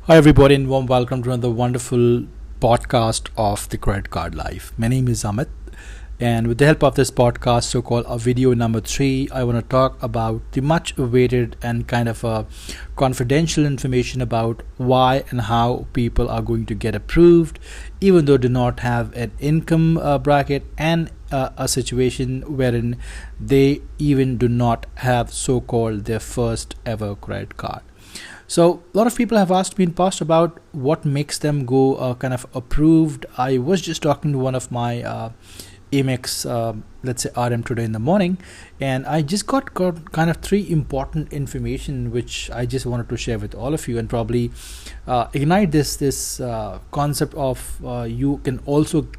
Hi, everybody, and warm welcome to another wonderful podcast of the Credit Card Life. My name is Amit, and with the help of this podcast, so called a video number 3, I want to talk about the much awaited and kind of confidential information about why and how people are going to get approved, even though do not have an income bracket and a situation wherein they even do not have so called their first ever credit card. So a lot of people have asked me in past about what makes them go kind of approved. I was just talking to one of my amex, let's say RM today in the morning, and I just got kind of 3 important information which I just wanted to share with all of you and probably ignite this concept of you can also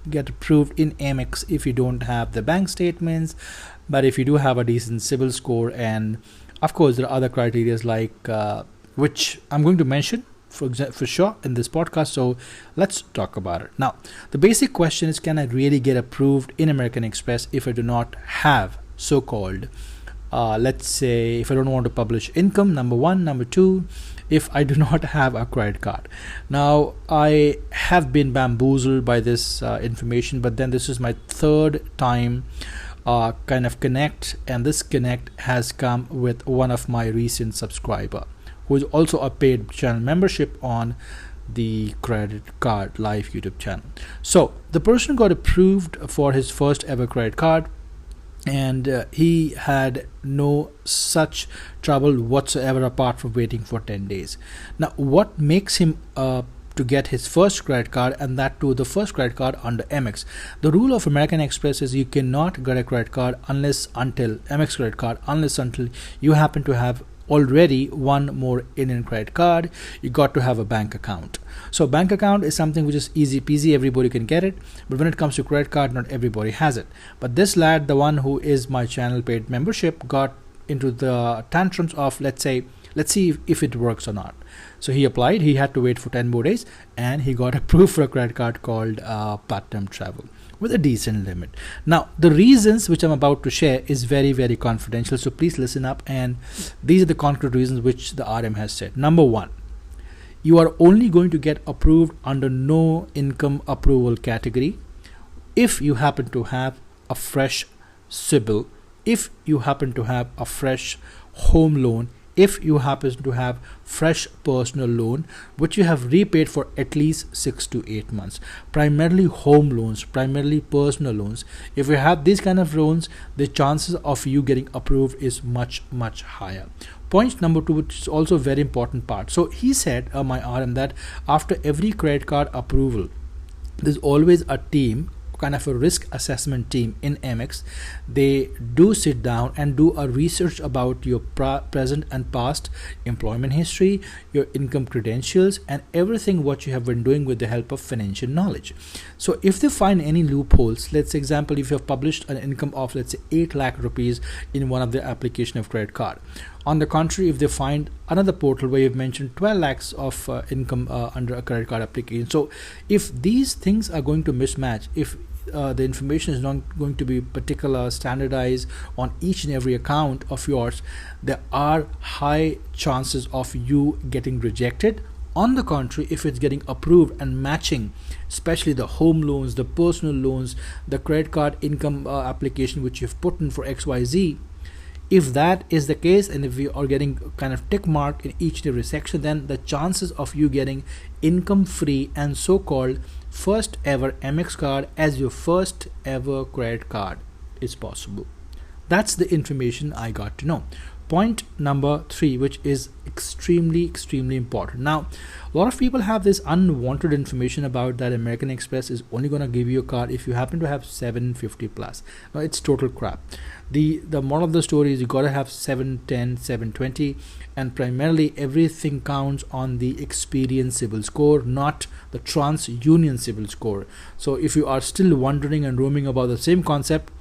get approved in amex if you don't have the bank statements, but if you do have a decent Cibil score, and of course there are other criteria like which I'm going to mention for sure in this podcast. So let's talk about it. Now, the basic question is, can I really get approved in American Express if I do not have so-called, let's say, if I don't want to publish income, number 1. Number 2, if I do not have a credit card. Now, I have been bamboozled by this information, but then this is my 3rd time kind of connect, and this connect has come with one of my recent subscriber who is also a paid channel membership on the Credit Card Live YouTube channel. So the person got approved for his first ever credit card, and he had no such trouble whatsoever apart from waiting for 10 days. Now, what makes him to get his first credit card, and that too the first credit card under amex? The rule of American Express is you cannot get a credit card unless until amex credit card unless until you happen to have already one more Indian credit card. You got to have a bank account. So bank account is something which is easy peasy, everybody can get it, but when it comes to credit card, not everybody has it. But this lad, the one who is my channel paid membership, got into the tantrums of let's see if it works or not. So he applied, he had to wait for 10 more days, and he got approved for a credit card called part-time travel with a decent limit. Now, the reasons which I'm about to share is very, very confidential, so please listen up, and these are the concrete reasons which the RM has said. Number 1, you are only going to get approved under no income approval category if you happen to have a fresh Cibil, if you happen to have a fresh home loan, if you happen to have fresh personal loan which you have repaid for at least 6 to 8 months, primarily home loans, primarily personal loans. If you have these kind of loans, the chances of you getting approved is much higher. Point number 2, which is also a very important part. So he said, my RM, that after every credit card approval there's always a team, kind of a risk assessment team in amex. They do sit down and do a research about your present and past employment history, your income credentials, and everything what you have been doing with the help of financial knowledge. So if they find any loopholes, let's say example, if you have published an income of let's say 8 lakh rupees in one of the application of credit card, on the contrary, if they find another portal where you've mentioned 12 lakhs of income under a credit card application, so if these things are going to mismatch, if the information is not going to be particular standardized on each and every account of yours, there are high chances of you getting rejected. On the contrary, if it's getting approved and matching, especially the home loans, the personal loans, the credit card income application which you've put in for XYZ, if that is the case, and if you are getting kind of tick mark in each and every section, then the chances of you getting income free and so-called first ever amex card as your first ever credit card is possible. That's the information I got to know. Point number 3, which is extremely important. Now, a lot of people have this unwanted information about that American Express is only going to give you a card if you happen to have 750 plus. Now, it's total crap. The moral of the story is you got to have 710, 720, and primarily everything counts on the Experience Cibil score, not the TransUnion Cibil score. So if you are still wondering and roaming about the same concept,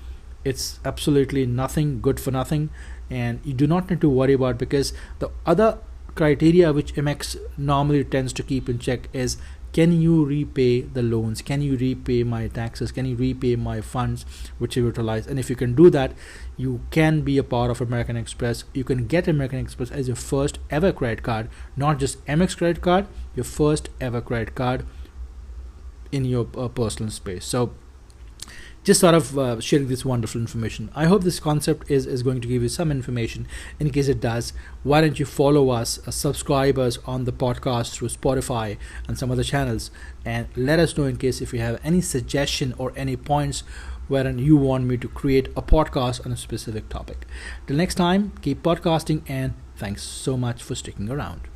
it's absolutely nothing, good for nothing, and you do not need to worry about, because the other criteria which amex normally tends to keep in check is can you repay the loans, can you repay my taxes, can you repay my funds which you utilize. And if you can do that, you can be a part of American Express. You can get American Express as your first ever credit card, not just amex credit card, your first ever credit card in your personal space. So just sort of sharing this wonderful information. I hope this concept is going to give you some information. In case it does, why don't you follow us, subscribe us on the podcast through Spotify and some other channels, and let us know in case if you have any suggestion or any points wherein you want me to create a podcast on a specific topic. Till next time, keep podcasting, and thanks so much for sticking around.